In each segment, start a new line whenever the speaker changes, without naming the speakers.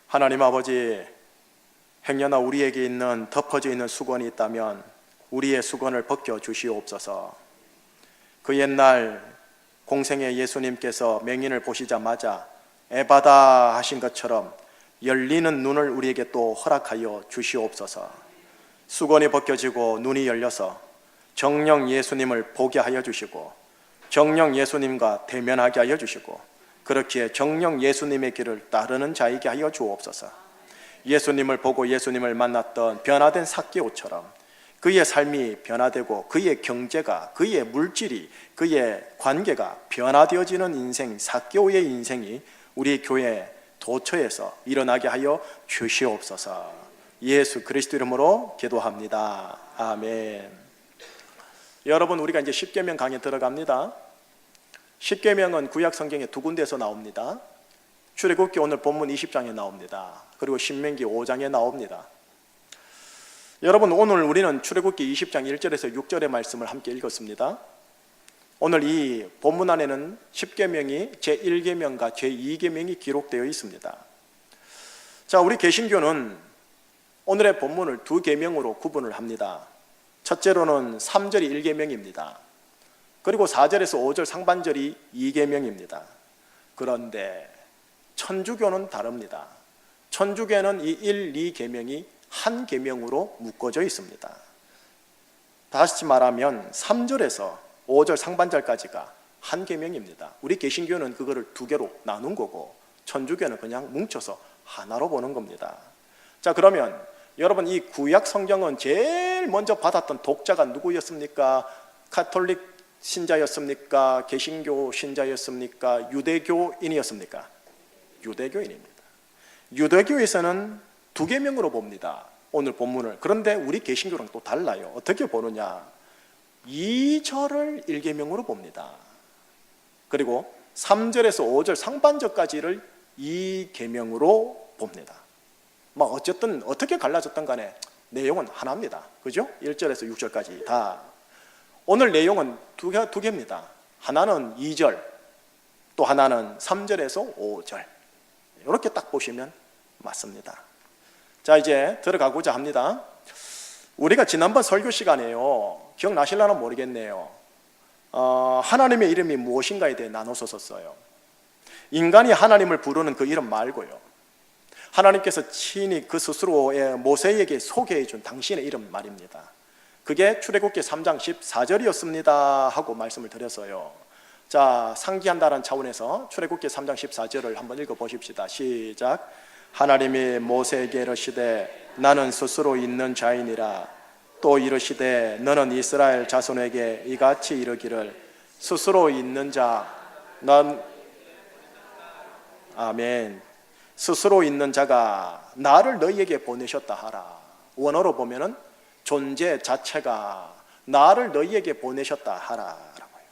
하나님 아버지, 행여나 우리에게 있는 덮어져 있는 수건이 있다면 우리의 수건을 벗겨 주시옵소서. 그 옛날 공생의 예수님께서 맹인을 보시자마자 에바다 하신 것처럼 열리는 눈을 우리에게 또 허락하여 주시옵소서. 수건이 벗겨지고 눈이 열려서 정령 예수님을 보게 하여 주시고 정령 예수님과 대면하게 하여 주시고 그렇게 정령 예수님의 길을 따르는 자에게 하여 주옵소서. 예수님을 보고 예수님을 만났던 변화된 삭개오처럼 그의 삶이 변화되고 그의 경제가, 그의 물질이, 그의 관계가 변화되어지는 인생, 삭개오의 인생이 우리 교회 도처에서 일어나게 하여 주시옵소서. 예수 그리스도 이름으로 기도합니다. 아멘. 여러분, 우리가 이제 십계명 강에 들어갑니다. 십계명은 구약 성경에 두 군데에서 나옵니다. 출애굽기 오늘 본문 20장에 나옵니다. 그리고 신명기 5장에 나옵니다. 여러분, 오늘 우리는 출애굽기 20장 1절에서 6절의 말씀을 함께 읽었습니다. 오늘 이 본문 안에는 십계명이 제1계명과 제2계명이 기록되어 있습니다. 자, 우리 개신교는 오늘의 본문을 두 계명으로 구분을 합니다. 첫째로는 3절이 1계명입니다. 그리고 4절에서 5절 상반절이 2계명입니다. 그런데 천주교는 다릅니다. 천주교는 이 1, 2계명이 한 계명으로 묶어져 있습니다. 다시 말하면 3절에서 5절 상반절까지가 한 계명입니다. 우리 개신교는 그거를 두 개로 나눈 거고 천주교는 그냥 뭉쳐서 하나로 보는 겁니다. 자, 그러면 여러분, 이 구약 성경은 제일 먼저 받았던 독자가 누구였습니까? 가톨릭 신자였습니까? 개신교 신자였습니까? 유대교인이었습니까? 유대교인입니다. 유대교에서는 두 계명으로 봅니다, 오늘 본문을. 그런데 우리 개신교랑 또 달라요. 어떻게 보느냐? 2절을 1계명으로 봅니다. 그리고 3절에서 5절 상반절까지를 2계명으로 봅니다. 뭐 어쨌든 어떻게 갈라졌던 간에 내용은 하나입니다. 그죠? 1절에서 6절까지 다. 오늘 내용은 두 개입니다. 하나는 2절, 또 하나는 3절에서 5절. 이렇게 딱 보시면 맞습니다. 자, 이제 들어가고자 합니다. 우리가 지난번 설교 시간에요, 기억나실려나 모르겠네요. 하나님의 이름이 무엇인가에 대해 나눠서 썼어요. 인간이 하나님을 부르는 그 이름 말고요, 하나님께서 친히 그 스스로의 모세에게 소개해 준 당신의 이름 말입니다. 그게 출애굽기 3장 14절이었습니다 하고 말씀을 드렸어요. 자, 상기한다는 차원에서 출애굽기 3장 14절을 한번 읽어보십시다. 시작. 하나님이 모세에게 이르시되 나는 스스로 있는 자이니라. 또 이르시되 너는 이스라엘 자손에게 이같이 이르기를 스스로 있는 자, 난 아멘. 스스로 있는 자가 나를 너희에게 보내셨다 하라. 원어로 보면은 존재 자체가 나를 너희에게 보내셨다 하라라고요.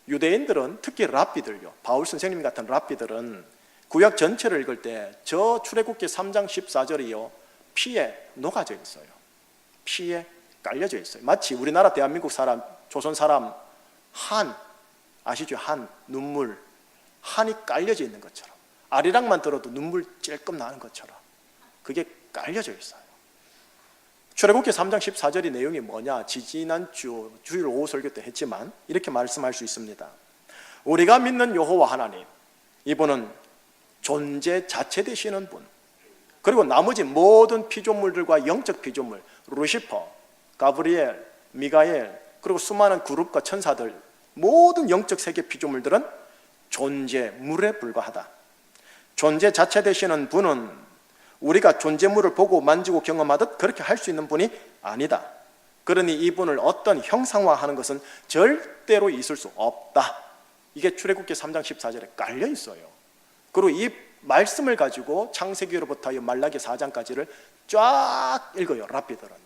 유대인들은, 특히 랍비들요, 바울 선생님 같은 랍비들은 구약 전체를 읽을 때 저 출애굽기 3장 14절이요 피에 녹아져 있어요. 피에 깔려져 있어요. 마치 우리나라 대한민국 사람, 조선 사람 한, 아시죠? 한, 눈물, 한이 깔려져 있는 것처럼, 아리랑만 들어도 눈물 찔끔 나는 것처럼 그게 깔려져 있어요. 출애굽기 3장 14절의 내용이 뭐냐? 지지난 주일 오후 설교 때 했지만 이렇게 말씀할 수 있습니다. 우리가 믿는 여호와 하나님, 이분은 존재 자체 되시는 분, 그리고 나머지 모든 피조물들과 영적 피조물, 루시퍼, 가브리엘, 미가엘, 그리고 수많은 그룹과 천사들, 모든 영적 세계 피조물들은 존재물에 불과하다. 존재 자체 되시는 분은 우리가 존재물을 보고 만지고 경험하듯 그렇게 할 수 있는 분이 아니다. 그러니 이분을 어떤 형상화하는 것은 절대로 있을 수 없다. 이게 출애굽기 3장 14절에 깔려 있어요. 그리고 이 말씀을 가지고 창세기로부터 말라기 4장까지를 쫙 읽어요, 랍비들은요.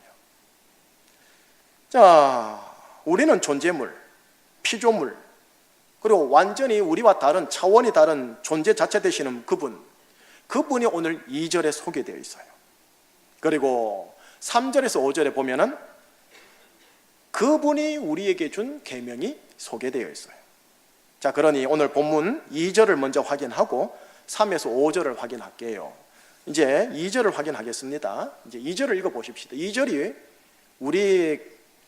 자, 우리는 존재물, 피조물, 그리고 완전히 우리와 다른, 차원이 다른 존재 자체 되시는 그분이 오늘 2절에 소개되어 있어요. 그리고 3절에서 5절에 보면은 그분이 우리에게 준 계명이 소개되어 있어요. 자, 그러니 오늘 본문 2절을 먼저 확인하고 3에서 5절을 확인할게요. 이제 2절을 확인하겠습니다. 이제 2절을 읽어보십시다. 2절이 우리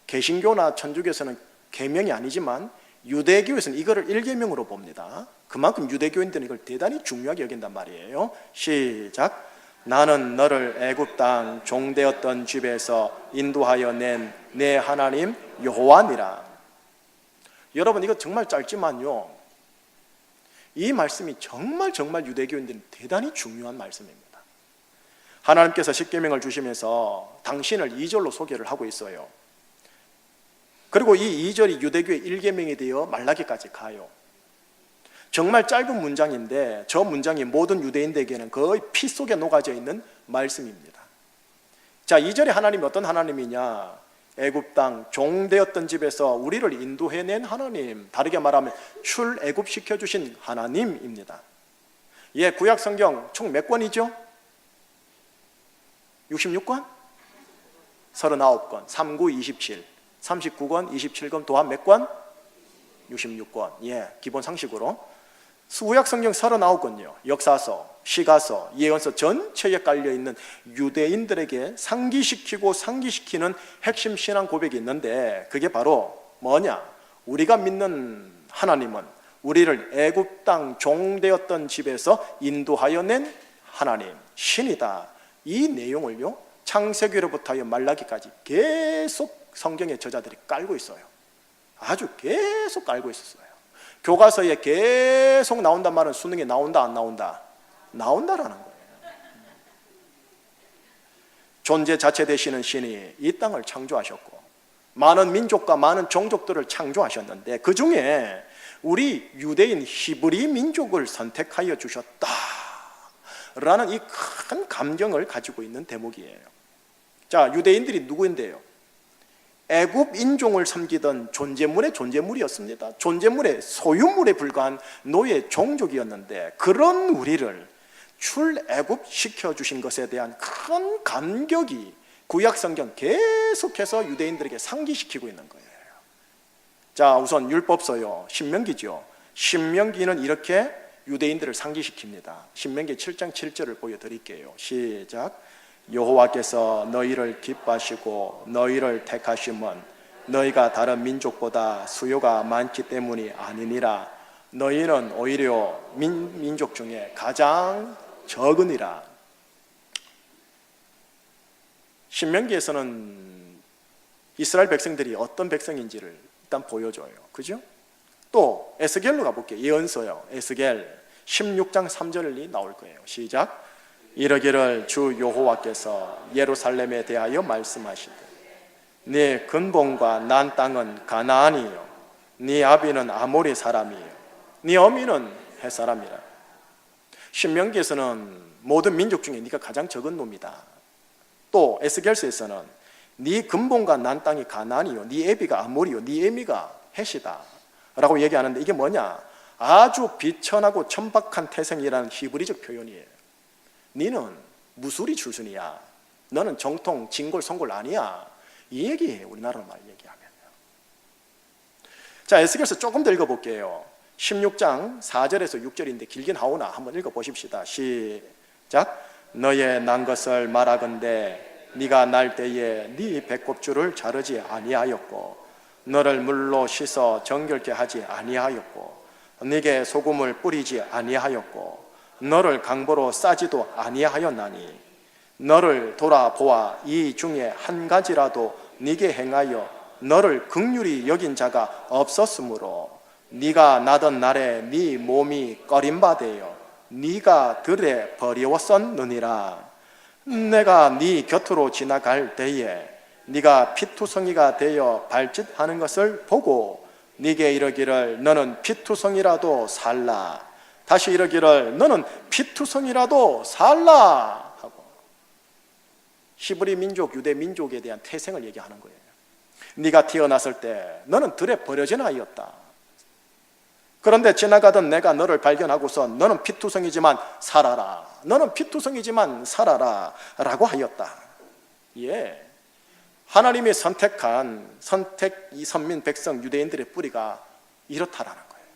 개신교나 천주교에서는 계명이 아니지만 유대교에서는 이거를 1계명으로 봅니다. 그만큼 유대교인들은 이걸 대단히 중요하게 여긴단 말이에요. 시작. 나는 너를 애굽 땅 종되었던 집에서 인도하여 낸 내 하나님 여호와니라. 여러분, 이거 정말 짧지만요, 이 말씀이 정말 유대교인들은 대단히 중요한 말씀입니다. 하나님께서 십계명을 주시면서 당신을 2절로 소개를 하고 있어요. 그리고 이 2절이 유대교의 1계명이 되어 말라기까지 가요. 정말 짧은 문장인데 저 문장이 모든 유대인들에게는 거의 피 속에 녹아져 있는 말씀입니다. 자, 2절에 하나님이 어떤 하나님이냐? 애굽 땅 종되었던 집에서 우리를 인도해낸 하나님, 다르게 말하면 출애굽시켜 주신 하나님입니다. 예, 구약 성경 총 몇 권이죠? 66권? 39권, 39, 27, 39권, 27권, 또한 몇 권? 66권. 예, 기본 상식으로 구약 성경 39권요. 역사서, 시가서, 예언서 전체에 깔려있는 유대인들에게 상기시키는 핵심 신앙 고백이 있는데, 그게 바로 뭐냐? 우리가 믿는 하나님은 우리를 애굽 땅 종되었던 집에서 인도하여 낸 하나님, 신이다. 이 내용을요, 창세기로부터 말라기까지 계속 성경의 저자들이 깔고 있어요. 아주 계속 깔고 있었어요. 교과서에 계속 나온단 말은 수능에 나온다 안 나온다? 나온다라는 거예요. 존재 자체 되시는 신이 이 땅을 창조하셨고 많은 민족과 많은 종족들을 창조하셨는데 그 중에 우리 유대인 히브리 민족을 선택하여 주셨다라는 이 큰 감정을 가지고 있는 대목이에요. 자, 유대인들이 누구인데요? 애굽 인종을 섬기던 존재물의 존재물이었습니다. 존재물의 소유물에 불과한 노예 종족이었는데 그런 우리를 출애굽 시켜주신 것에 대한 큰 감격이 구약 성경 계속해서 유대인들에게 상기시키고 있는 거예요. 자, 우선 율법서요, 신명기죠. 신명기는 이렇게 유대인들을 상기시킵니다. 신명기 7장 7절을 보여드릴게요. 시작. 여호와께서 너희를 기뻐하시고 너희를 택하심은 너희가 다른 민족보다 수요가 많기 때문이 아니니라. 너희는 오히려 민족 중에 가장 적으니라. 신명기에서는 이스라엘 백성들이 어떤 백성인지를 일단 보여줘요. 그죠? 또 에스겔로 가볼게요. 예언서요, 에스겔 16장 3절이 나올 거예요. 시작. 이르기를 주 여호와께서 예루살렘에 대하여 말씀하시되 네 근본과 난 땅은 가나안이요 네 아비는 아모리 사람이요 네 어미는 헷 사람이라. 신명기에서는 모든 민족 중에 네가 가장 적은 놈이다. 또 에스겔서에서는 네 근본과 난 땅이 가나안이요 네 애비가 아모리요 네 애미가 헷이다 라고 얘기하는데, 이게 뭐냐? 아주 비천하고 천박한 태생이라는 히브리적 표현이에요. 너는 무수리 출신이야. 너는 정통 진골 성골 아니야. 이 얘기예요, 우리나라로 말 얘기하면. 자, 에스겔서 조금 더 읽어볼게요. 16장 4절에서 6절인데 길긴 하오나 한번 읽어보십시다. 시작. 너의 난 것을 말하건대 네가 날 때에 네 배꼽줄을 자르지 아니하였고 너를 물로 씻어 정결케 하지 아니하였고 네게 소금을 뿌리지 아니하였고 너를 강보로 싸지도 아니하였나니 너를 돌아보아 이 중에 한 가지라도 네게 행하여 너를 긍휼히 여긴 자가 없었으므로 네가 나던 날에 네 몸이 꺼림바되어 네가 들에 버리웠었느니라. 내가 네 곁으로 지나갈 때에 네가 피투성이가 되어 발짓하는 것을 보고 네게 이르기를 너는 피투성이라도 살라. 다시 이르기를 너는 피투성이라도 살라 하고 히브리 민족, 유대 민족에 대한 태생을 얘기하는 거예요. 네가 태어났을 때 너는 들에 버려진 아이였다. 그런데 지나가던 내가 너를 발견하고서 너는 피투성이지만 살아라. 너는 피투성이지만 살아라 라고 하였다. 예, 하나님이 선택한 이 선민 백성 유대인들의 뿌리가 이렇다라는 거예요.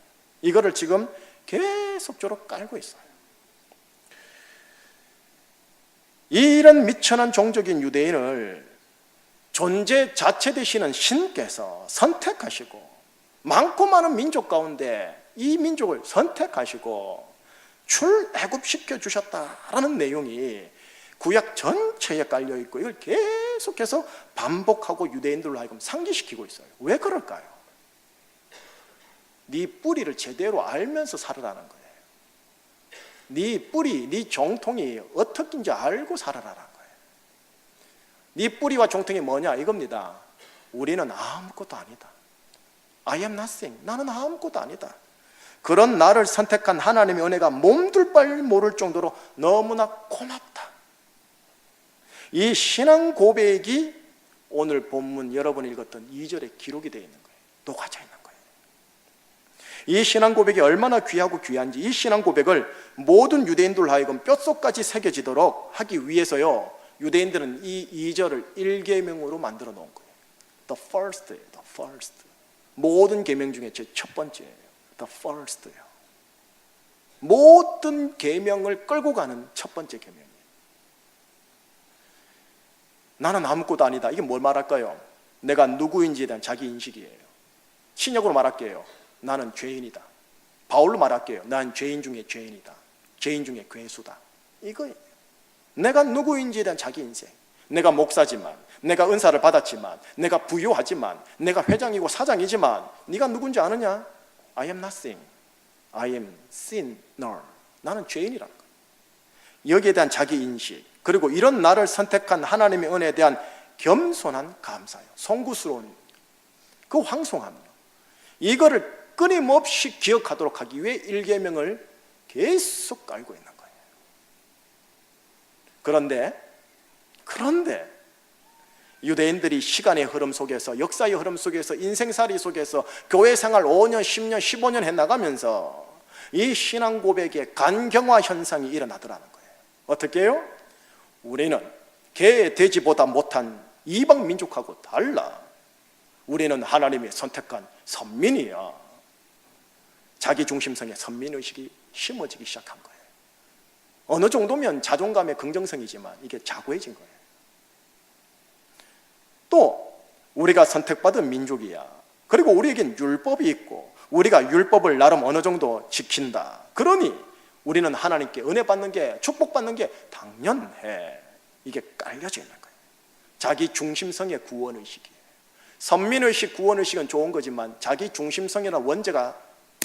이거를 지금 계속적으로 깔고 있어요. 이런 미천한 종족인 유대인을 존재 자체 되시는 신께서 선택하시고 많고 많은 민족 가운데 이 민족을 선택하시고 출애굽시켜 주셨다라는 내용이 구약 전체에 깔려 있고 이걸 계속해서 반복하고 유대인들로 하여금 상기시키고 있어요. 왜 그럴까요? 네 뿌리를 제대로 알면서 살아라는 거예요. 네 뿌리, 네 정통이 어떻게인지 알고 살아라는 거예요. 네 뿌리와 정통이 뭐냐 이겁니다. 우리는 아무것도 아니다. I am nothing. 나는 아무것도 아니다. 그런 나를 선택한 하나님의 은혜가 몸둘 바를 모를 정도로 너무나 고맙다. 이 신앙 고백이 오늘 본문 여러분이 읽었던 2절에 기록이 되어 있는 거예요. 녹아져 있는 거예요. 이 신앙 고백이 얼마나 귀하고 귀한지 이 신앙 고백을 모든 유대인들 하여금 뼛속까지 새겨지도록 하기 위해서요, 유대인들은 이 2절을 1계명으로 만들어 놓은 거예요. The first. 모든 계명 중에 제 첫 번째예요. The first예요. 모든 계명을 끌고 가는 첫 번째 계명이에요. 나는 아무것도 아니다. 이게 뭘 말할까요? 내가 누구인지에 대한 자기 인식이에요. 신약으로 말할게요. 나는 죄인이다. 바울로 말할게요. 난 죄인 중에 죄인이다. 죄인 중에 괴수다. 이거예요. 내가 누구인지에 대한 자기 인생. 내가 목사지만, 내가 은사를 받았지만, 내가 부유하지만, 내가 회장이고 사장이지만 네가 누군지 아느냐? I am nothing. I am sinner. 나는 죄인이라는 거예요. 여기에 대한 자기 인식, 그리고 이런 나를 선택한 하나님의 은혜에 대한 겸손한 감사요, 송구스러운 그 황송함이요, 이거를 끊임없이 기억하도록 하기 위해 1계명을 계속 깔고 있는 거예요. 그런데 유대인들이 시간의 흐름 속에서, 역사의 흐름 속에서, 인생살이 속에서 교회 생활 5년, 10년, 15년 해나가면서 이 신앙 고백의 간경화 현상이 일어나더라는 거예요. 어떻게 해요? 우리는 개, 돼지보다 못한 이방 민족하고 달라. 우리는 하나님이 선택한 선민이야. 자기중심성의 선민의식이 심어지기 시작한 거예요. 어느 정도면 자존감의 긍정성이지만 이게 자고해진 거예요. 또 우리가 선택받은 민족이야. 그리고 우리에겐 율법이 있고 우리가 율법을 나름 어느 정도 지킨다. 그러니 우리는 하나님께 은혜 받는 게, 축복받는 게 당연해. 이게 깔려져 있는 거예요. 자기 중심성의 구원의식이에요. 선민의식, 구원의식은 좋은 거지만 자기 중심성이나 원죄가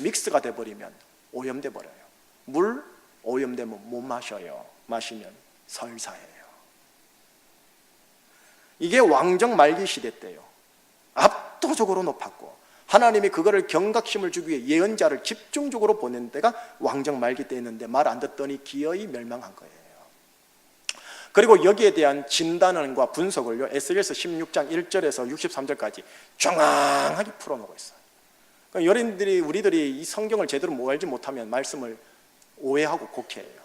믹스가 돼버리면 오염돼 버려요. 물 오염되면 못 마셔요. 마시면 설사해요. 이게 왕정 말기 시대 때요, 압도적으로 높았고 하나님이 그거를 경각심을 주기 위해 예언자를 집중적으로 보낸 때가 왕정 말기 때였는데 말 안 듣더니 기어이 멸망한 거예요. 그리고 여기에 대한 진단과 분석을요, 에스겔서 16장 1절에서 63절까지 정확하게 풀어놓고 있어요. 그러니까 여러분들이, 우리들이 이 성경을 제대로 알지 못하면 말씀을 오해하고 곡해해요.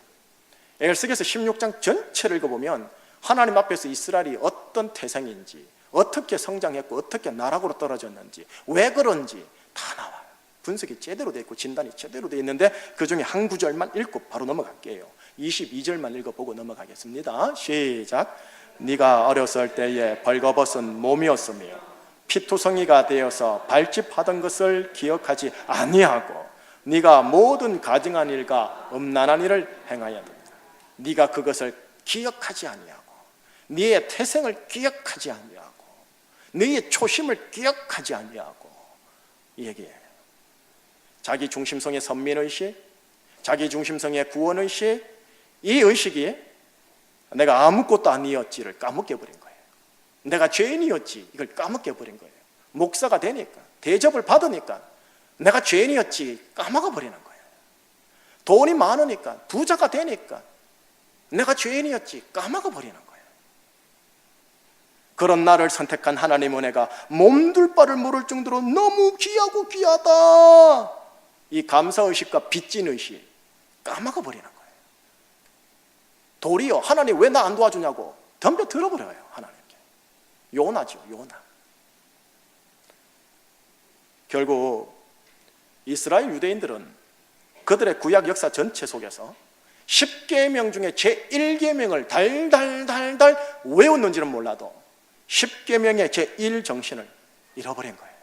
에스겔서 16장 전체를 읽어보면 하나님 앞에서 이스라엘이 어떤 태생인지, 어떻게 성장했고 어떻게 나락으로 떨어졌는지, 왜 그런지 다 나와요. 분석이 제대로 되어 있고 진단이 제대로 되어 있는데 그 중에 한 구절만 읽고 바로 넘어갈게요. 22절만 읽어보고 넘어가겠습니다. 시작. 네가 어렸을 때에 벌거벗은 몸이었으며 피투성이가 되어서 발집하던 것을 기억하지 아니하고 네가 모든 가증한 일과 음란한 일을 행하였느니라. 네가 그것을 기억하지 아니하고 네의 태생을 기억하지 아니하고 너의 초심을 기억하지 아니하고, 이 얘기예요. 자기 중심성의 선민의식, 자기 중심성의 구원의식, 이 의식이 내가 아무것도 아니었지를 까먹게 버린 거예요. 내가 죄인이었지 이걸 까먹게 버린 거예요. 목사가 되니까, 대접을 받으니까 내가 죄인이었지 까먹어 버리는 거예요. 돈이 많으니까, 부자가 되니까 내가 죄인이었지 까먹어 버리는 거예요. 그런 나를 선택한 하나님의 은혜가 몸둘 바를 모를 정도로 너무 귀하고 귀하다. 이 감사의식과 빚진의식 까먹어 버리는 거예요. 도리어 하나님 왜 나 안 도와주냐고 덤벼 들어버려요. 하나님께. 요나죠, 요나. 결국 이스라엘 유대인들은 그들의 구약 역사 전체 속에서 10계명 중에 제1계명을 달달달달 외웠는지는 몰라도 10계명의 제1정신을 잃어버린 거예요.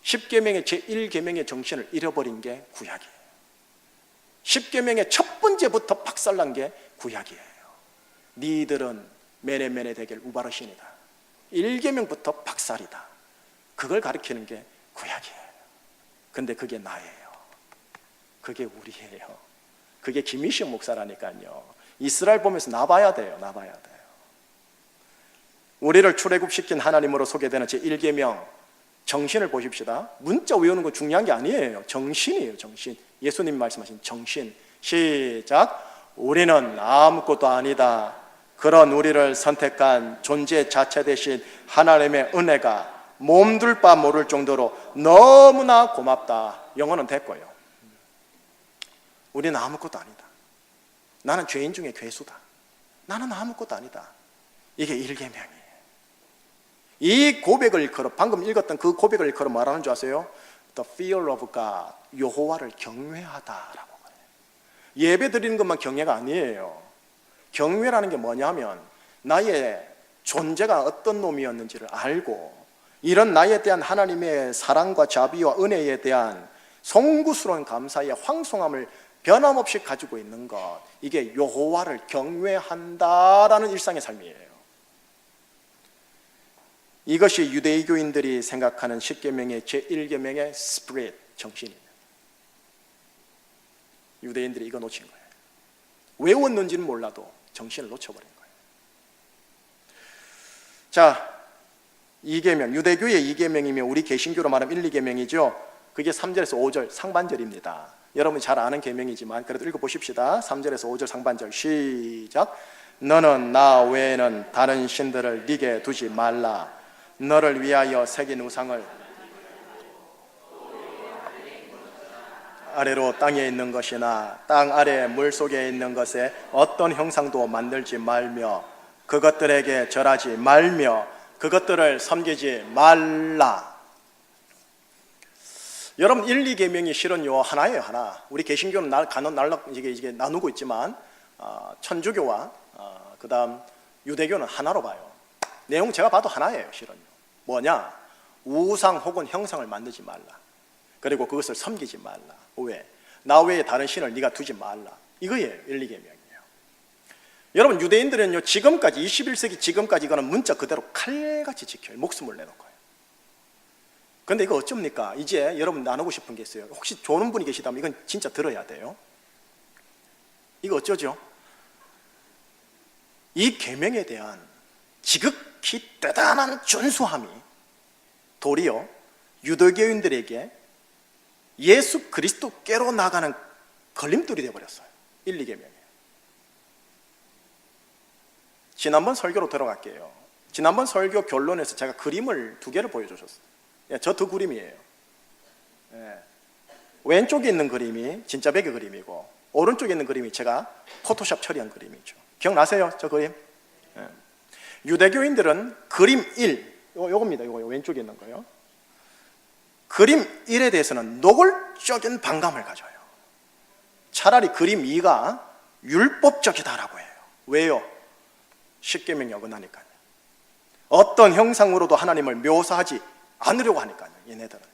10계명의 제1계명의 정신을 잃어버린 게 구약이에요. 10계명의 첫 번째부터 박살난 게 구약이에요. 니들은 메네메네 되길 우바르시니다. 1계명부터 박살이다. 그걸 가르치는 게 구약이에요. 근데 그게 나예요. 그게 우리예요. 그게 김희식 목사라니까요. 이스라엘 보면서 나봐야 돼요. 나봐야 돼요. 우리를 출애굽시킨 하나님으로 소개되는 제1계명 정신을 보십시다. 문자 외우는 거 중요한 게 아니에요. 정신이에요. 정신. 예수님 말씀하신 정신. 시작. 우리는 아무것도 아니다. 그런 우리를 선택한 존재 자체 대신 하나님의 은혜가 몸둘 바 모를 정도로 너무나 고맙다. 영어는 됐고요. 우리는 아무것도 아니다. 나는 죄인 중에 괴수다. 나는 아무것도 아니다. 이게 1계명이에요. 이 고백을 일컬어, 방금 읽었던 그 고백을 일컬어 말하는 줄 아세요? The fear of God, 여호와를 경외하다라고 그래요. 예배 드리는 것만 경외가 아니에요. 경외라는 게 뭐냐면 나의 존재가 어떤 놈이었는지를 알고 이런 나에 대한 하나님의 사랑과 자비와 은혜에 대한 송구스러운 감사의 황송함을 변함없이 가지고 있는 것, 이게 여호와를 경외한다라는 일상의 삶이에요. 이것이 유대교인들이 생각하는 10계명의 제1계명의 스피릿, 정신입니다. 유대인들이 이거 놓친 거예요. 외웠는지는 몰라도 정신을 놓쳐버린 거예요. 자, 2계명, 유대교의 2계명이면 우리 개신교로 말하면 1, 2계명이죠. 그게 3절에서 5절 상반절입니다. 여러분이 잘 아는 계명이지만 그래도 읽어보십시다. 3절에서 5절 상반절 시작. 너는 나 외에는 다른 신들을 네게 두지 말라. 너를 위하여 새긴 우상을 아래로 땅에 있는 것이나 땅 아래 물속에 있는 것에 어떤 형상도 만들지 말며 그것들에게 절하지 말며 그것들을 섬기지 말라. 여러분 1, 2계명이 실은 요 하나예요. 하나. 우리 개신교는 이게 나누고 있지만 천주교와 그 다음 유대교는 하나로 봐요. 내용 제가 봐도 하나예요. 실은요. 뭐냐? 우상 혹은 형상을 만들지 말라. 그리고 그것을 섬기지 말라. 왜? 나 외에 다른 신을 네가 두지 말라. 이거예요. 1, 2계명이에요. 여러분 유대인들은요 지금까지 21세기 지금까지 이거는 문자 그대로 칼같이 지켜요. 목숨을 내놓고요. 근데 이거 어쩝니까? 이제 여러분 나누고 싶은 게 있어요. 혹시 좋은 분이 계시다면 이건 진짜 들어야 돼요. 이거 어쩌죠? 이 계명에 대한 지극히 대단한 준수함이 도리어 유대교인들에게 예수 그리스도께로 나가는 걸림돌이 되어버렸어요. 1, 2계명이. 지난번 설교로 들어갈게요. 지난번 설교 결론에서 제가 그림을 2개를 보여주셨어요. 저 두 그림이에요. 왼쪽에 있는 그림이 진짜 백의 그림이고 오른쪽에 있는 그림이 제가 포토샵 처리한 그림이죠. 기억나세요? 저 그림? 유대교인들은 그림 1, 요겁니다. 요거 왼쪽에 있는 거요. 그림 1에 대해서는 노골적인 반감을 가져요. 차라리 그림 2가 율법적이다라고 해요. 왜요? 10계명이 어긋나니까요. 어떤 형상으로도 하나님을 묘사하지 않으려고 하니까요. 얘네들은요.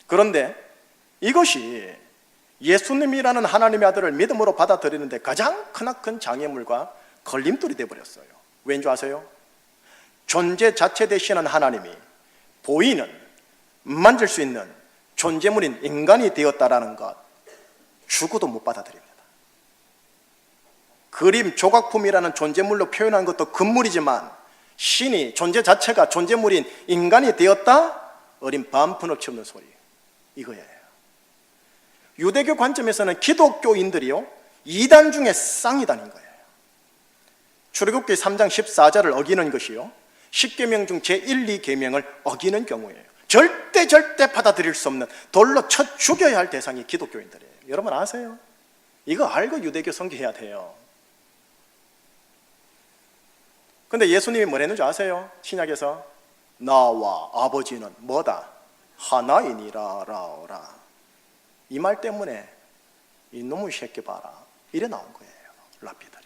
그런데 이것이 예수님이라는 하나님의 아들을 믿음으로 받아들이는데 가장 크나큰 장애물과 걸림돌이 되어버렸어요. 왠 줄 아세요? 존재 자체 되시는 하나님이 보이는, 만질 수 있는 존재물인 인간이 되었다라는 것 죽어도 못 받아들입니다. 그림, 조각품이라는 존재물로 표현한 것도 금물이지만 신이 존재 자체가 존재물인 인간이 되었다? 어린 반푼어치 없는 소리. 이거예요. 유대교 관점에서는 기독교인들이요 이단 중에 쌍이단인 거예요. 출애굽기 3장 14절을 어기는 것이요 10계명 중 제1, 2계명을 어기는 경우예요. 절대 받아들일 수 없는 돌로 쳐 죽여야 할 대상이 기독교인들이에요. 여러분 아세요? 이거 알고 유대교 선교해야 돼요. 근데 예수님이 뭐랬는지 아세요? 신약에서 나와 아버지는 뭐다? 하나이니라 라오라. 이 말 때문에 이놈의 새끼 봐라, 이래 나온 거예요. 랍비들이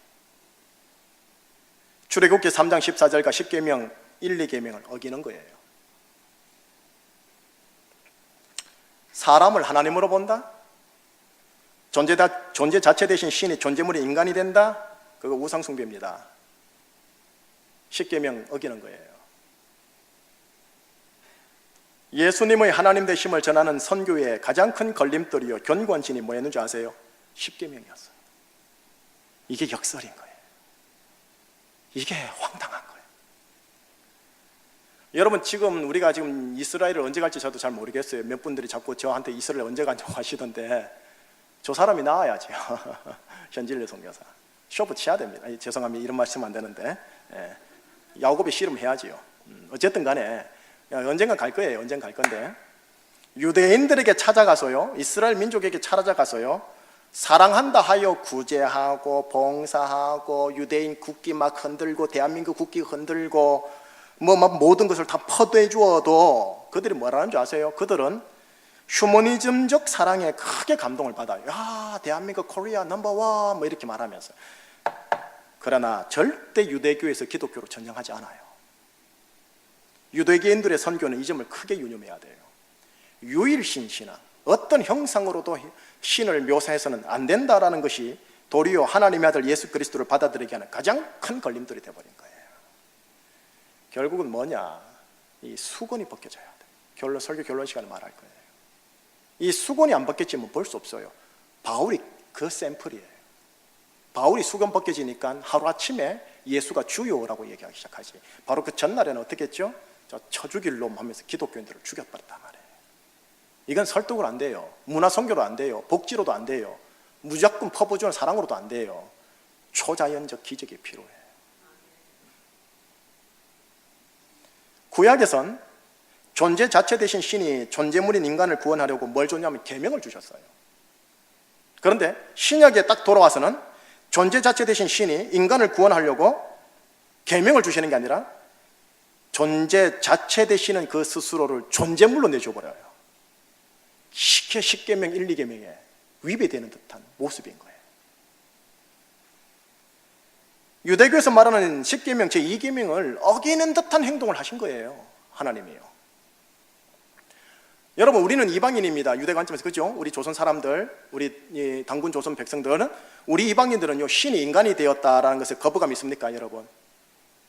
출애굽기 3장 14절과 10계명 1, 2계명을 어기는 거예요. 사람을 하나님으로 본다? 존재 자체 대신 신이 존재물이 인간이 된다? 그거 우상숭배입니다. 10계명 어기는 거예요. 예수님의 하나님 되심을 전하는 선교의 가장 큰 걸림돌이요 견고한진이 뭐였는지 아세요? 10계명이었어요. 이게 역설인 거예요. 이게 황당한 거예요. 여러분, 지금 우리가 지금 이스라엘을 언제 갈지 저도 잘 모르겠어요. 몇 분들이 자꾸 저한테 이스라엘 언제 간다고 하시던데, 저 사람이 나와야죠. 현진례 선교사 쇼부 쳐야 됩니다. 죄송합니다, 이런 말씀 안 되는데, 야곱이 씨름해야지요. 어쨌든 간에 언젠가 갈 거예요. 언젠가 갈 건데, 유대인들에게 찾아가서요, 이스라엘 민족에게 찾아가서요, 사랑한다 하여 구제하고 봉사하고 유대인 국기 막 흔들고 대한민국 국기 흔들고 뭐 막 모든 것을 다 퍼부어 주어도 그들이 뭐라는 줄 아세요? 그들은 휴머니즘적 사랑에 크게 감동을 받아요. 야, 대한민국 코리아 넘버원 뭐 이렇게 말하면서. 그러나 절대 유대교에서 기독교로 전향하지 않아요. 유대교인들의 선교는 이 점을 크게 유념해야 돼요. 유일신 신앙, 어떤 형상으로도 신을 묘사해서는 안 된다라는 것이 도리어 하나님의 아들 예수 그리스도를 받아들이게 하는 가장 큰 걸림돌이 되어버린 거예요. 결국은 뭐냐? 이 수건이 벗겨져야 돼요. 설교 결론 시간에 말할 거예요. 이 수건이 안 벗겨지면 볼 수 없어요. 바울이 그 샘플이에요. 바울이 수건 벗겨지니까 하루아침에 예수가 주요라고 얘기하기 시작하지. 바로 그 전날에는 어떻게 했죠? 쳐 죽일 놈 하면서 기독교인들을 죽여버렸단 말이에요. 이건 설득으로 안 돼요. 문화선교로 안 돼요. 복지로도 안 돼요. 무조건 퍼부어주는 사랑으로도 안 돼요. 초자연적 기적이 필요해요. 구약에선 존재 자체 대신 신이 존재물인 인간을 구원하려고 뭘 줬냐면 계명을 주셨어요. 그런데 신약에 딱 돌아와서는 존재 자체 대신 신이 인간을 구원하려고 계명을 주시는 게 아니라 존재 자체 되시는 그 스스로를 존재물로 내줘버려요. 십계명 1, 2계명에 위배되는 듯한 모습인 거예요. 유대교에서 말하는 10계명 제2계명을 어기는 듯한 행동을 하신 거예요. 하나님이요. 여러분, 우리는 이방인입니다. 유대 관점에서, 그죠? 우리 조선 사람들, 우리 당군 조선 백성들은, 우리 이방인들은요, 신이 인간이 되었다라는 것에 거부감이 있습니까, 여러분?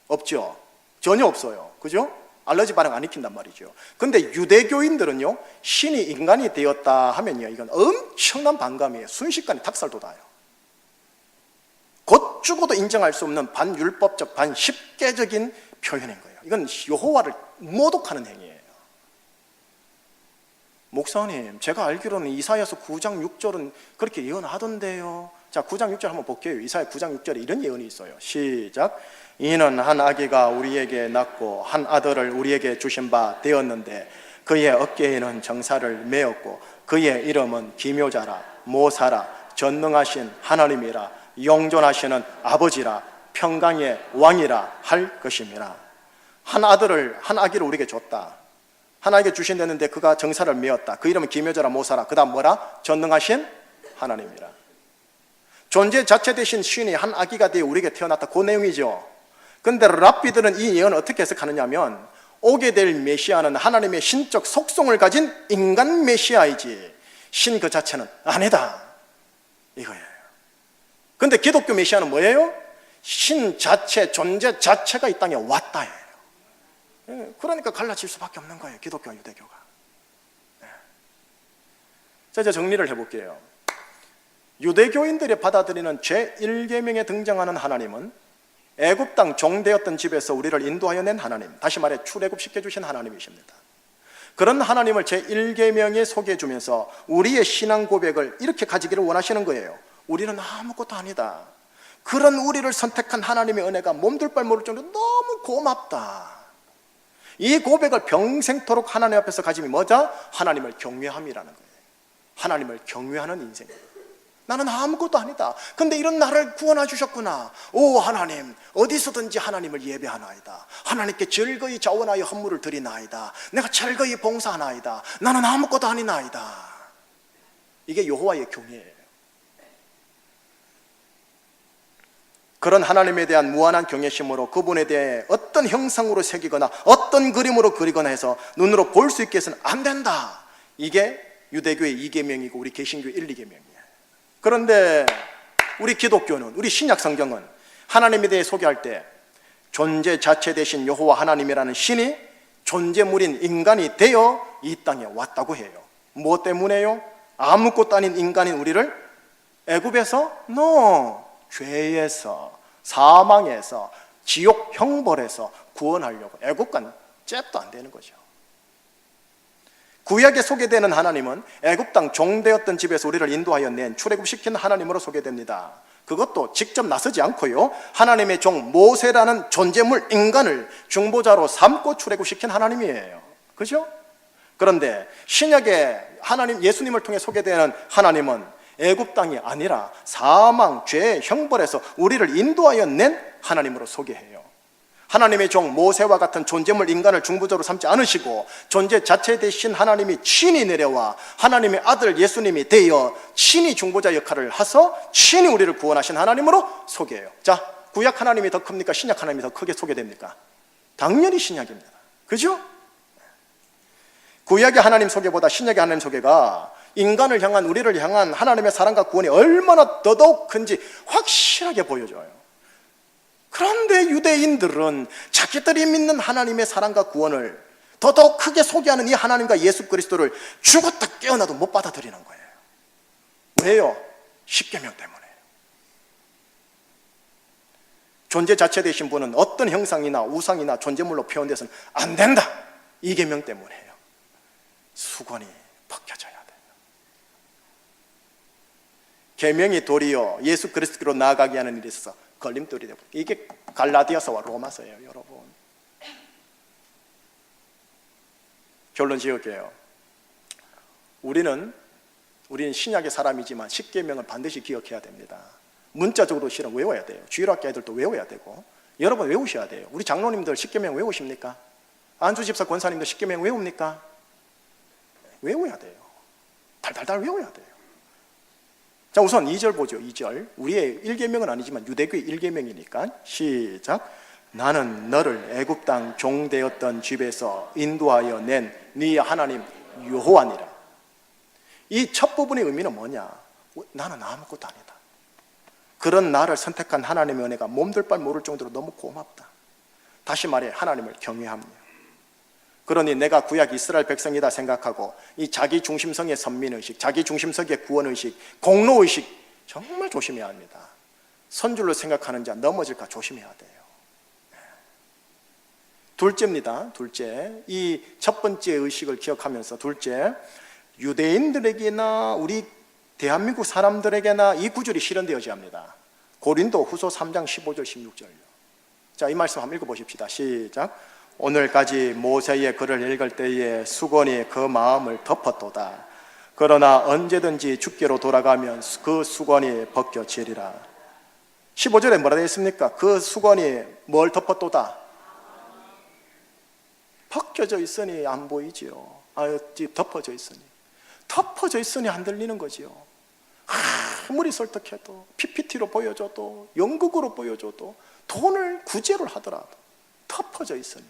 없죠? 전혀 없어요. 그죠? 알러지 반응 안 익힌단 말이죠. 근데 유대교인들은요, 신이 인간이 되었다 하면요, 이건 엄청난 반감이에요. 순식간에 닭살 돋아요. 곧 죽어도 인정할 수 없는 반율법적, 반십계적인 표현인 거예요. 이건 여호와를 모독하는 행위예요. 목사님, 제가 알기로는 이사야서 9장 6절은 그렇게 예언하던데요. 자, 9장 6절 한번 볼게요. 이사야 9장 6절에 이런 예언이 있어요. 시작. 이는 한 아기가 우리에게 낳고 한 아들을 우리에게 주신 바 되었는데 그의 어깨에는 정사를 메었고 그의 이름은 기묘자라 모사라 전능하신 하나님이라 영존하시는 아버지라 평강의 왕이라 할 것임이라. 한 아기를 우리에게 줬다. 한 아기를 주신다는데 그가 정사를 메었다. 그 이름은 기묘자라 모사라. 그 다음 뭐라? 전능하신 하나님이라. 존재 자체 되신 신이 한 아기가 되어 우리에게 태어났다. 그 내용이죠. 근데 랍비들은 이 예언을 어떻게 해석하느냐 하면 오게 될 메시아는 하나님의 신적 속성을 가진 인간 메시아이지 신 그 자체는 아니다, 이거예요. 근데 기독교 메시아는 뭐예요? 신 자체, 존재 자체가 이 땅에 왔다예요. 그러니까 갈라질 수밖에 없는 거예요, 기독교와 유대교가. 자, 이제 정리를 해볼게요. 유대교인들이 받아들이는 제1계명에 등장하는 하나님은 애굽 땅 종되었던 집에서 우리를 인도하여 낸 하나님, 다시 말해 출애굽시켜 주신 하나님이십니다. 그런 하나님을 제1계명에 소개해 주면서 우리의 신앙 고백을 이렇게 가지기를 원하시는 거예요. 우리는 아무것도 아니다. 그런 우리를 선택한 하나님의 은혜가 몸둘 바를 모를 정도로 너무 고맙다. 이 고백을 평생토록 하나님 앞에서 가짐이 뭐죠? 하나님을 경외함이라는 거예요. 하나님을 경외하는 인생. 나는 아무것도 아니다. 근데 이런 나를 구원해 주셨구나. 오 하나님, 어디서든지 하나님을 예배하나이다. 하나님께 즐거이 자원하여 헌물을 드리나이다. 내가 즐거이 봉사하나이다. 나는 아무것도 아니나이다. 이게 여호와의 경외예요. 그런 하나님에 대한 무한한 경외심으로 그분에 대해 어떤 형상으로 새기거나 어떤 그림으로 그리거나 해서 눈으로 볼 수 있게 해서는 안 된다. 이게 유대교의 2계명이고 우리 개신교의 1, 2계명이에요. 그런데 우리 기독교는, 우리 신약 성경은 하나님에 대해 소개할 때 존재 자체 되신 여호와 하나님이라는 신이 존재물인 인간이 되어 이 땅에 왔다고 해요. 무엇 때문에요? 아무것도 아닌 인간인 우리를 애굽에서 죄에서, 사망에서, 지옥 형벌에서 구원하려고. 애국과는 잽도 안 되는 거죠. 구약에 소개되는 하나님은 애굽 땅 종되었던 집에서 우리를 인도하여 낸 출애굽시킨 하나님으로 소개됩니다. 그것도 직접 나서지 않고요, 하나님의 종 모세라는 존재물 인간을 중보자로 삼고 출애굽시킨 하나님이에요. 그죠? 그런데 신약에 하나님, 예수님을 통해 소개되는 하나님은 애굽 땅이 아니라 사망, 죄, 형벌에서 우리를 인도하여 낸 하나님으로 소개해요. 하나님의 종 모세와 같은 존재물 인간을 중보자로 삼지 않으시고 존재 자체 되신 하나님이 친히 내려와 하나님의 아들 예수님이 되어 친히 중보자 역할을 하셔서 친히 우리를 구원하신 하나님으로 소개해요. 자, 구약 하나님이 더 큽니까? 신약 하나님이 더 크게 소개됩니까? 당연히 신약입니다. 그죠? 구약의 하나님 소개보다 신약의 하나님 소개가 인간을 향한, 우리를 향한 하나님의 사랑과 구원이 얼마나 더더욱 큰지 확실하게 보여줘요. 그런데 유대인들은 자기들이 믿는 하나님의 사랑과 구원을 더더욱 크게 소개하는 이 하나님과 예수 그리스도를 죽었다 깨어나도 못 받아들이는 거예요. 왜요? 십계명 때문에. 존재 자체 되신 분은 어떤 형상이나 우상이나 존재물로 표현돼서는 안 된다. 이 계명 때문에요. 수건이 벗겨져야 돼요. 계명이 도리어 예수 그리스도로 나아가게 하는 일에 있어서 걸림돌이 되고, 이게 갈라디아서와 로마서예요, 여러분. 결론 지을게요. 우리는 신약의 사람이지만 십계명을 반드시 기억해야 됩니다. 문자적으로 실은 외워야 돼요. 주일학교 애들도 외워야 되고, 여러분 외우셔야 돼요. 우리 장로님들 십계명 외우십니까? 안주 집사 권사님들 십계명 외웁니까? 외워야 돼요. 달달달 외워야 돼요. 자, 우선 2절 보죠. 2절. 우리의 1계명은 아니지만 유대교의 1계명이니까 시작. 나는 너를 애굽 땅 종되었던 집에서 인도하여 낸 네 하나님 여호와니라. 이 첫 부분의 의미는 뭐냐? 나는 아무것도 아니다. 그런 나를 선택한 하나님의 은혜가 몸둘 바를 모를 정도로 너무 고맙다. 다시 말해 하나님을 경외합니다. 그러니 내가 구약 이스라엘 백성이다 생각하고 이 자기 중심성의 선민의식, 자기 중심성의 구원의식, 공로의식 정말 조심해야 합니다. 선줄로 생각하는 자 넘어질까 조심해야 돼요. 둘째입니다. 둘째, 이 첫 번째 의식을 기억하면서 둘째, 유대인들에게나 우리 대한민국 사람들에게나 이 구절이 실현되어져야 합니다. 고린도 후서 3장 15절 16절요. 자, 이 말씀 한번 읽어보십시다. 시작. 오늘까지 모세의 글을 읽을 때에 수건이 그 마음을 덮었도다. 그러나 언제든지 주께로 돌아가면 그 수건이 벗겨지리라. 15절에 뭐라 되어 있습니까? 그 수건이 뭘 덮었도다? 벗겨져 있으니 안 보이지요. 덮어져 있으니. 덮어져 있으니 안 들리는 거지요. 아무리 설득해도, PPT로 보여줘도, 연극으로 보여줘도, 돈을 구제를 하더라도 덮어져 있으니.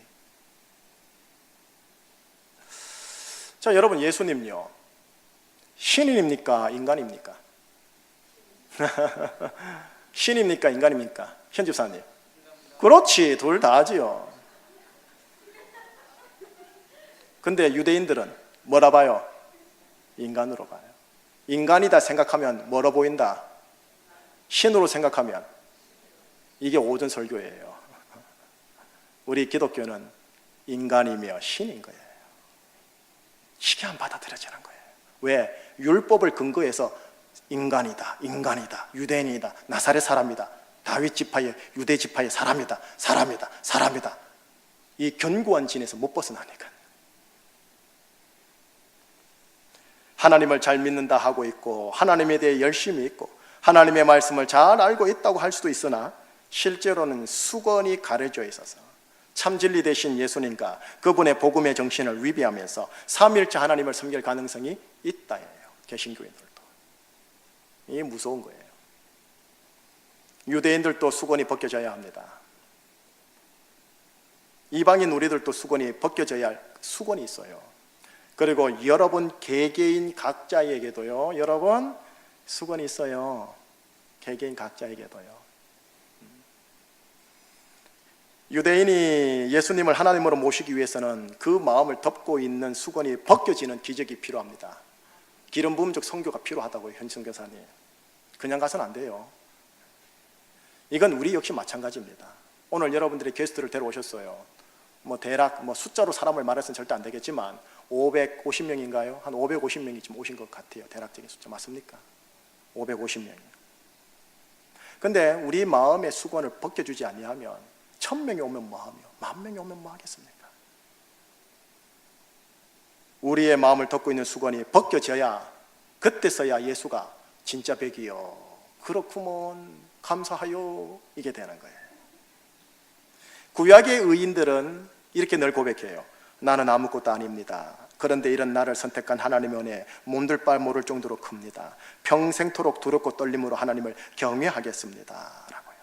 자, 여러분, 예수님요, 신인입니까? 인간입니까? 신입니까? 인간입니까? 현 집사님. 그렇지, 둘 다 하지요. 근데 유대인들은 뭐라 봐요? 인간으로 봐요. 인간이다 생각하면 뭐로 보인다? 신으로 생각하면. 이게 오전 설교예요. 우리 기독교는 인간이며 신인 거예요. 이게 안 받아들여지는 거예요. 왜? 율법을 근거해서 인간이다, 인간이다, 유대인이다, 나사렛 사람이다, 다윗 지파의, 유대 지파의 사람이다, 사람이다, 사람이다. 이 견고한 진에서 못 벗어나니까. 하나님을 잘 믿는다 하고 있고, 하나님에 대해 열심히 있고, 하나님의 말씀을 잘 알고 있다고 할 수도 있으나 실제로는 수건이 가려져 있어서 참 진리 되신 예수님과 그분의 복음의 정신을 위배하면서 삼위일체 하나님을 섬길 가능성이 있다예요. 개신교인들도. 이게 무서운 거예요. 유대인들도 수건이 벗겨져야 합니다. 이방인 우리들도 수건이 벗겨져야 할 수건이 있어요. 그리고 여러분 개개인 각자에게도요, 여러분 수건이 있어요. 개개인 각자에게도요. 유대인이 예수님을 하나님으로 모시기 위해서는 그 마음을 덮고 있는 수건이 벗겨지는 기적이 필요합니다. 기름 부음적 선교가 필요하다고요. 현신 교사님, 그냥 가서는 안 돼요. 이건 우리 역시 마찬가지입니다. 오늘 여러분들이 게스트를 데려오셨어요. 대략 숫자로 사람을 말해서는 절대 안 되겠지만 550명인가요? 한 550명이 지금 오신 것 같아요. 대략적인 숫자 맞습니까? 550명이. 근데 우리 마음의 수건을 벗겨주지 아니하면 1000명이 오면 뭐하며 10,000명이 오면 뭐하겠습니까? 우리의 마음을 덮고 있는 수건이 벗겨져야, 그때서야 예수가 진짜 백이요, 그렇구먼, 감사하요, 이게 되는 거예요. 구약의 의인들은 이렇게 늘 고백해요. 나는 아무것도 아닙니다. 그런데 이런 나를 선택한 하나님의 은혜 몸둘 바 모를 정도로 큽니다. 평생토록 두렵고 떨림으로 하나님을 경외하겠습니다 라고요.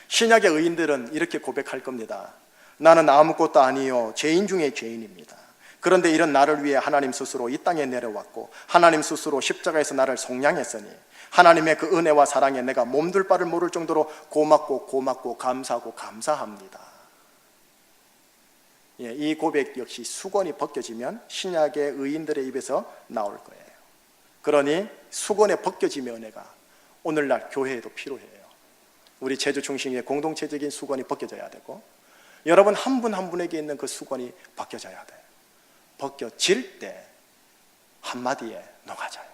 신약의 의인들은 이렇게 고백할 겁니다. 나는 아무것도 아니요, 죄인 중에 죄인입니다. 그런데 이런 나를 위해 하나님 스스로 이 땅에 내려왔고 하나님 스스로 십자가에서 나를 속량했으니 하나님의 그 은혜와 사랑에 내가 몸둘 바를 모를 정도로 고맙고 감사하고 감사합니다. 이 고백 역시 수건이 벗겨지면 신약의 의인들의 입에서 나올 거예요. 그러니 수건에 벗겨지면 은혜가 오늘날 교회에도 필요해요. 우리 제주 중심의 공동체적인 수건이 벗겨져야 되고, 여러분 한 분 한 분에게 있는 그 수건이 벗겨져야 돼요. 벗겨질 때 한마디에 녹아져요.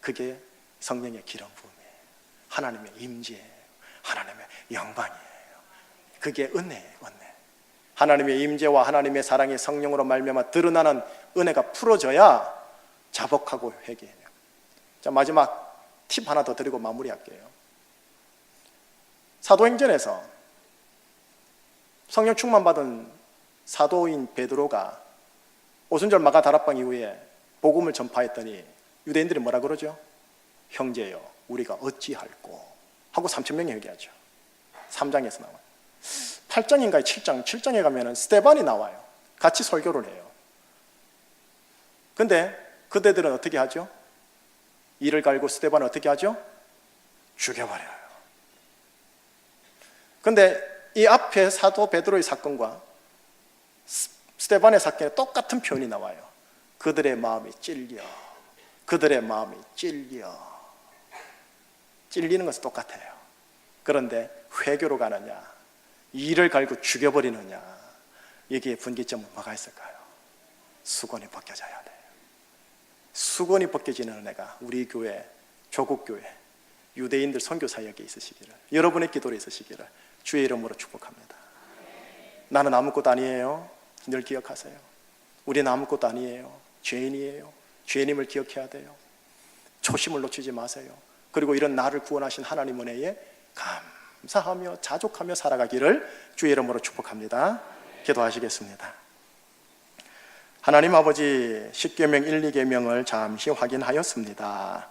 그게 성령의 기름 부음이에요. 하나님의 임재예요. 하나님의 영광이에요. 그게 은혜예요. 은혜. 하나님의 임재와 하나님의 사랑이 성령으로 말미암아 드러나는 은혜가 풀어져야 자복하고 회개해요. 자, 마지막 팁 하나 더 드리고 마무리할게요. 사도행전에서 성령 충만받은 사도인 베드로가 오순절 마가 다락방 이후에 복음을 전파했더니 유대인들이 뭐라 그러죠? 형제여, 우리가 어찌할꼬 하고 3,000명이 회개하죠. 3장에서 나와요. 8장인가요? 7장에 가면 스데반이 나와요. 같이 설교를 해요. 근데 그대들은 어떻게 하죠? 이를 갈고 스데반을 어떻게 하죠? 죽여버려요. 근데 이 앞에 사도 베드로의 사건과 스데반의 사건에 똑같은 표현이 나와요. 그들의 마음이 찔려. 그들의 마음이 찔려. 찔리는 것은 똑같아요. 그런데 회개로 가느냐, 이를 갈고 죽여버리느냐, 여기에 분기점은 뭐가 있을까요? 수건이 벗겨져야 돼요. 수건이 벗겨지는 은혜가 우리 교회, 조국교회, 유대인들 선교 사역에 있으시기를, 여러분의 기도에 있으시기를 주의 이름으로 축복합니다. 나는 아무것도 아니에요. 늘 기억하세요. 우리는 아무것도 아니에요. 죄인이에요. 죄인임을 기억해야 돼요. 초심을 놓치지 마세요. 그리고 이런 나를 구원하신 하나님 은혜에 감사하며 자족하며 살아가기를 주의 이름으로 축복합니다. 기도하시겠습니다. 하나님 아버지, 10계명 1, 2계명을 잠시 확인하였습니다.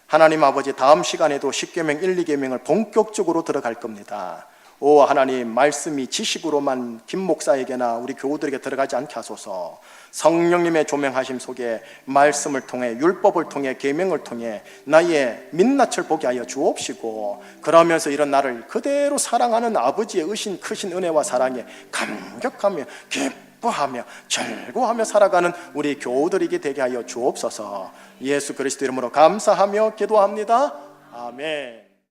하나님 아버지, 다음 시간에도 10계명 1, 2계명을 본격적으로 들어갈 겁니다. 오 하나님, 말씀이 지식으로만 김 목사에게나 우리 교우들에게 들어가지 않게 하소서. 성령님의 조명하심 속에 말씀을 통해, 율법을 통해, 계명을 통해 나의 민낯을 보게 하여 주옵시고, 그러면서 이런 나를 그대로 사랑하는 아버지의 의신 크신 은혜와 사랑에 감격하며 기뻐하며 즐거워하며 살아가는 우리 교우들에게 되게 하여 주옵소서. 예수 그리스도 이름으로 감사하며 기도합니다. 아멘.